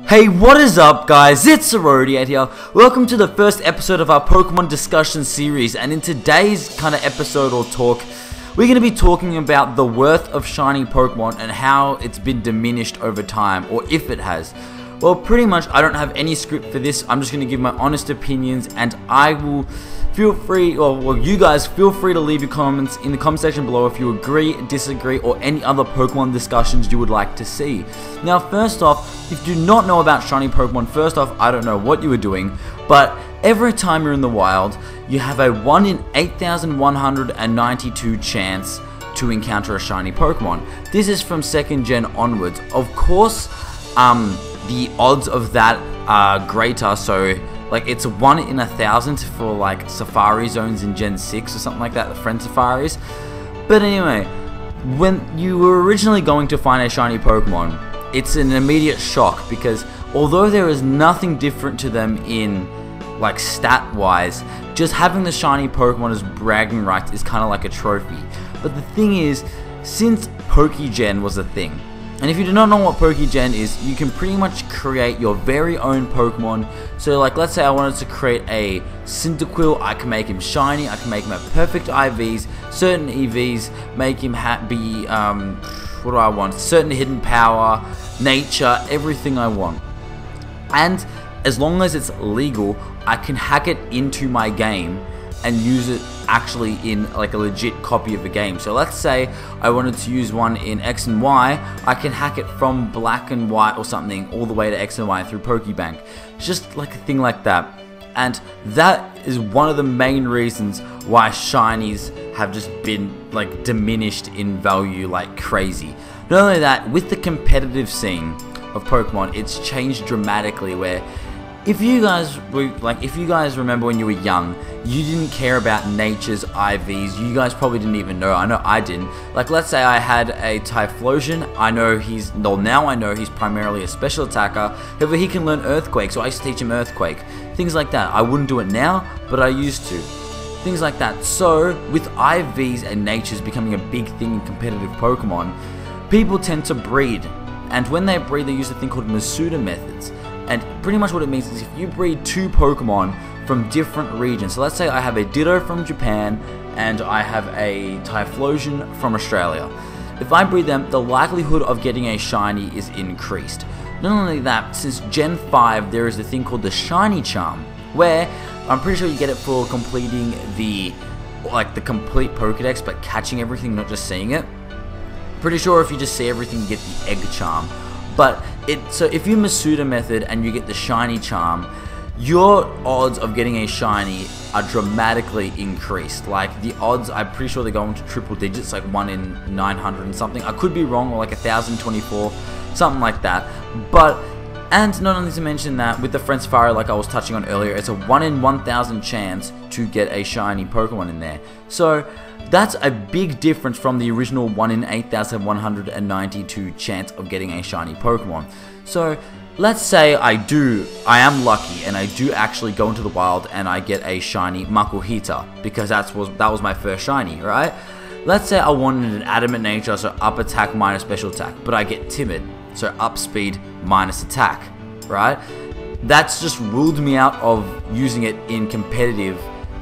Hey, what is up guys, it's Arodiad here. Welcome to the first episode of our Pokemon discussion series, and in today's kind of episode or talk, we're going to be talking about the worth of shiny Pokemon and how it's been diminished over time, or if it has. Well, pretty much I don't have any script for this. I'm just going to give my honest opinions, and I will feel free, or you guys feel free to leave your comments in the comment section below if you agree, disagree, or any other Pokemon discussions you would like to see. Now, first off, if you do not know about shiny Pokemon, first off, I don't know what you were doing, but every time you're in the wild, you have a 1 in 8,192 chance to encounter a shiny Pokemon. This is from 2nd gen onwards. Of course, the odds of that are greater, so like it's 1 in 1,000 for like Safari zones in Gen 6 or something like that, the friend Safaris. But anyway, when you were originally going to find a shiny Pokemon, it's an immediate shock because although there is nothing different to them in like stat wise, just having the shiny Pokemon as bragging rights is kind of like a trophy. But the thing is, since Pokegen was a thing, and if you do not know what Pokegen is, you can pretty much create your very own Pokemon. So like, let's say I wanted to create a Cyndaquil, I can make him shiny, I can make him have perfect IVs, certain EVs, make him be, what do I want, certain hidden power, nature, everything I want. And as long as it's legal, I can hack it into my game and use it actually in like a legit copy of a game. So let's say I wanted to use one in X and Y, I can hack it from black and white or something all the way to X and Y through Pokebank. Just like a thing like that. And that is one of the main reasons why shinies have just been like diminished in value like crazy. Not only that, with the competitive scene of Pokemon, it's changed dramatically where if you guys remember when you were young, you didn't care about nature's IVs. You guys probably didn't even know. I know I didn't. Like, let's say I had a Typhlosion. Now I know he's primarily a special attacker. However, he can learn Earthquake, so I used to teach him Earthquake. Things like that. I wouldn't do it now, but I used to. Things like that. So, with IVs and natures becoming a big thing in competitive Pokemon, people tend to breed. And when they breed, they use a thing called Masuda Methods. And pretty much what it means is if you breed two Pokemon from different regions, so let's say I have a Ditto from Japan and I have a Typhlosion from Australia. If I breed them, the likelihood of getting a shiny is increased. Not only that, since Gen 5 there is a thing called the Shiny Charm, where I'm pretty sure you get it for completing the complete Pokedex but catching everything, not just seeing it. Pretty sure if you just see everything you get the Egg Charm. But so if you Masuda Method and you get the Shiny Charm, your odds of getting a shiny are dramatically increased. Like the odds, I'm pretty sure they go into triple digits, like 1 in 900 and something. I could be wrong, or like 1,024, something like that. And not only to mention that, with the friend Safari, like I was touching on earlier, it's a 1 in 1,000 chance to get a shiny Pokemon in there. So that's a big difference from the original 1 in 8,192 chance of getting a shiny Pokemon. So let's say I am lucky and I do actually go into the wild and I get a shiny Makuhita, because that was my first shiny, right? Let's say I wanted an adamant nature, so up attack minus special attack, but I get timid, so up speed minus attack, right? That's just ruled me out of using it in competitive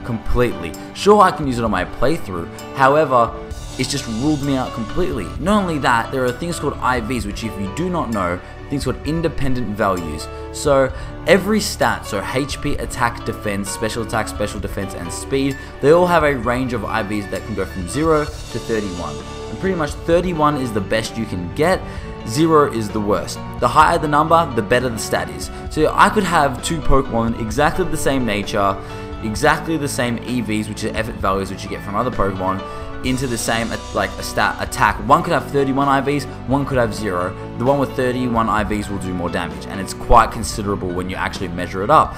completely. Sure, I can use it on my playthrough, however, it's just ruled me out completely. Not only that, there are things called IVs, which if you do not know, things called independent values. So every stat, so HP, attack, defense, special defense, and speed, they all have a range of IVs that can go from 0 to 31. And pretty much 31 is the best you can get, 0 is the worst. The higher the number, the better the stat is. So I could have two Pokemon exactly the same nature, exactly the same EVs, which are effort values which you get from other Pokemon, into the same attack. One could have 31 IVs, one could have 0. The one with 31 IVs will do more damage, and it's quite considerable when you actually measure it up.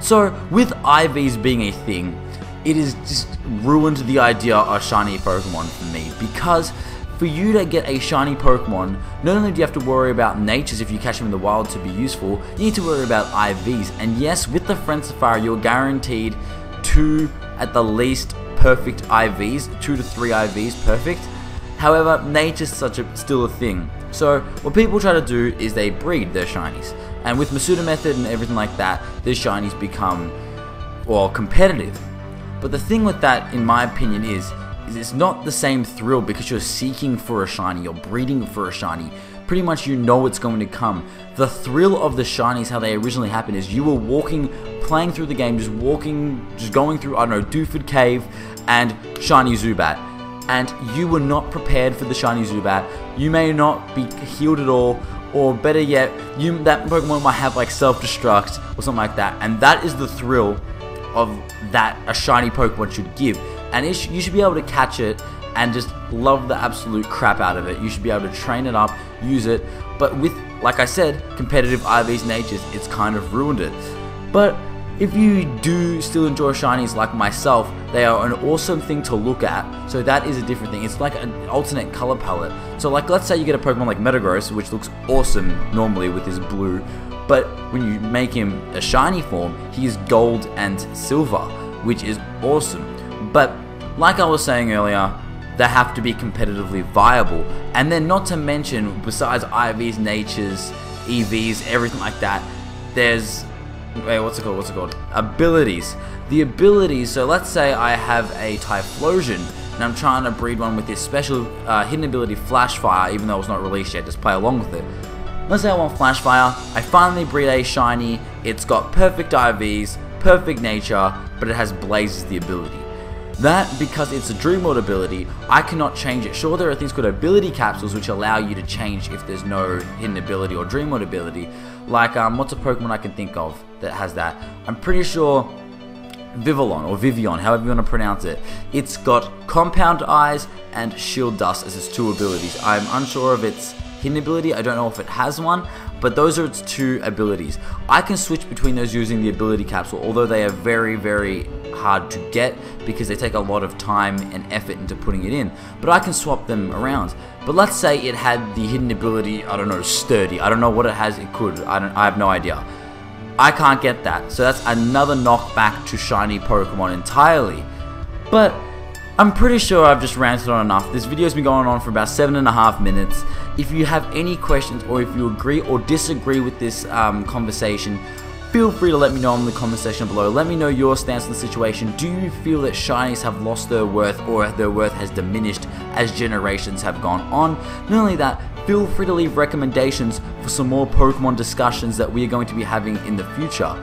So with IVs being a thing, it has just ruined the idea of shiny Pokemon for me, because for you to get a shiny Pokemon, not only do you have to worry about natures if you catch them in the wild to be useful, you need to worry about IVs. And yes, with the friend Safari, you're guaranteed 2 at the least perfect IVs, 2 to 3 IVs perfect. However, nature's still a thing. So what people try to do is they breed their shinies. And with Masuda Method and everything like that, the shinies become, well, competitive. But the thing with that, in my opinion, is it's not the same thrill because you're seeking for a shiny, you're breeding for a shiny. Pretty much you know it's going to come. The thrill of the shinies, how they originally happened, is you were walking, playing through the game, just going through, I don't know, Dooford Cave and shiny Zubat. And you were not prepared for the shiny Zubat. You may not be healed at all, or better yet, that Pokemon might have like self-destruct or something like that. And that is the thrill of that a shiny Pokemon should give. And you should be able to catch it and just love the absolute crap out of it. You should be able to train it up, use it. But with, like I said, competitive IV's natures, it's kind of ruined it. But if you do still enjoy shinies like myself, they are an awesome thing to look at. So that is a different thing. It's like an alternate color palette. So like, let's say you get a Pokemon like Metagross, which looks awesome normally with his blue. But when you make him a shiny form, he is gold and silver, which is awesome. But like I was saying earlier, they have to be competitively viable. And then not to mention, besides IVs, natures, EVs, everything like that, there's, what's it called? Abilities. The abilities, so let's say I have a Typhlosion, and I'm trying to breed one with this special hidden ability Flash Fire, even though it's not released yet, just play along with it. Let's say I want Flash Fire, I finally breed a shiny, it's got perfect IVs, perfect nature, but it has Blaze as the ability. That, because it's a Dream World ability, I cannot change it. Sure, there are things called ability capsules which allow you to change if there's no hidden ability or Dream World ability. Like, what's a Pokemon I can think of that has that? I'm pretty sure Vivillon, or Vivian, however you want to pronounce it. It's got Compound Eyes and Shield Dust as its two abilities. I'm unsure of its hidden ability, I don't know if it has one, but those are its two abilities. I can switch between those using the ability capsule, although they are very, very hard to get because they take a lot of time and effort into putting it in. But I can swap them around. But let's say it had the hidden ability, I don't know, Sturdy. I don't know what it has, it could. I have no idea. I can't get that. So that's another knockback to shiny Pokemon entirely. But I'm pretty sure I've just ranted on enough. This video's been going on for about 7.5 minutes. If you have any questions or if you agree or disagree with this conversation, feel free to let me know in the comment section below. Let me know your stance on the situation. Do you feel that shinies have lost their worth or their worth has diminished as generations have gone on? Not only that, feel free to leave recommendations for some more Pokemon discussions that we are going to be having in the future.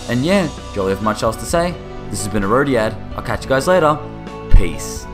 And yeah, do you all have much else to say? This has been Arodiad. I'll catch you guys later. Peace.